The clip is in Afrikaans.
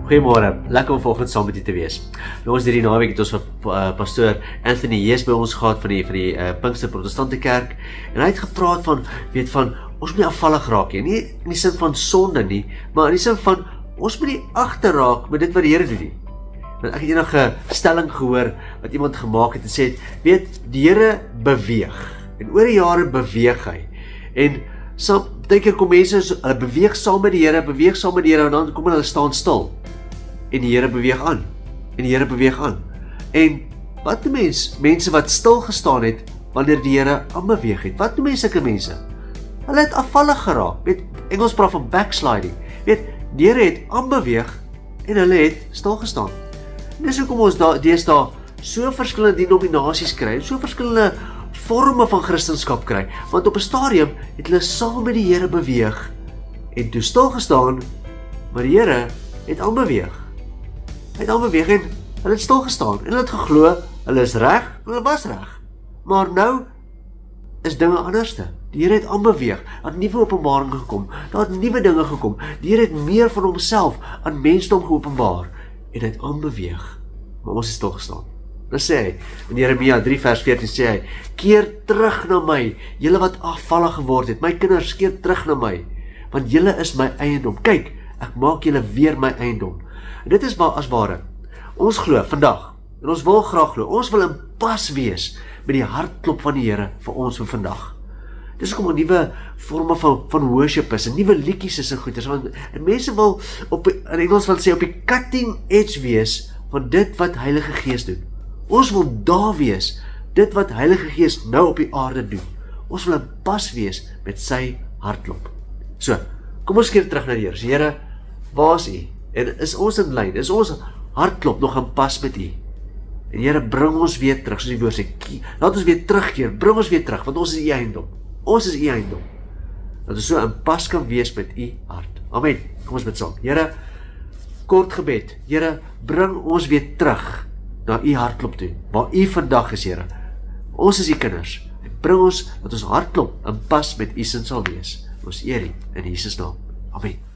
Goeiemôre, lekker om vanoggend saam met u te wees. Nou ons hierdie naweek het ons pastoor Anthony Hees by ons gehad van die Pinkster Protestante Kerk en hy het gepraat van ons moet nie afvallig raak nie in die sin van sonde nie, maar in die sin van ons moet nie agterraak met dit wat die Here doen nie. Want ek het eendag 'n stelling gehoor wat iemand gemaak het en sê, die Here beweeg en oor die jare beweeg hy en baie keer kom mense, hulle beweeg saam met die Here en dan kom hulle staan stil. En die Here beweeg aan. En wat doen mense wat stil gestaan het wanneer die Here aanbeweeg het? Wat doen mense? Hulle het afvallig geraak. Engels praat van backsliding. Die Here het aanbeweeg en hulle het stil gestaan. En dis hoekom ons deesdae so verskillende denominasies kry, so verskillende vorme van Christendom kry, want op 'n stadium het hulle saam met die Here beweeg en toe stil gestaan, maar die Here het aanbeweeg. Hy het aanbeweeg en hulle het stil gestaan en hulle het geglo, hulle is reg, hulle was reg. Maar nou is dinge anderste. Die Here het aanbeweeg, daar het nuwe openbaring gekom, daar het nuwe dinge gekom. Die Here het meer van homself aan mensdom geopenbaar en hy het aanbeweeg. Maar ons het stil gestaan. Dan sê hy, in Jeremia 3 vers 14 sê hy, keer terug na my, julle wat afvallig geword het, my kinders, keer terug na my, want julle is my eiendom. Kyk, ek maak julle weer my eiendom. En dit is as ware, ons glo vandag, en ons wil graag glo, ons wil in pas wees met die hartklop van die Here vir ons vir vandag. Dis kom 'n nuwe vorme van worship is, 'n nuwe liedjies is en goeders, en mense wil in Engels wil sê op die cutting edge wees van dit wat Heilige Gees doen. Ons wil daar wees, dit wat Heilige Gees nou op die aarde doen. Ons wil in pas wees met sy hartklop. So, kom ons keer terug na die Here. Here, waar is U? En is ons in lyn? Is ons hartklop nog in pas met U? En Here, bring ons weer terug, soos die woord sê, laat ons weer terugkeer, bring ons weer terug, want ons is U eiendom. Ons is U eiendom. Dat ons so in pas kan wees met U hart. Amen. Kom ons bid saam. Here, kort gebed. Here, bring ons weer terug na U hartklop toe, waar U vandag is, Here. Ons is U kinders. En bring ons dat ons hartklop in pas met U sin sal wees. Ons eer U in Jesus naam. Amen.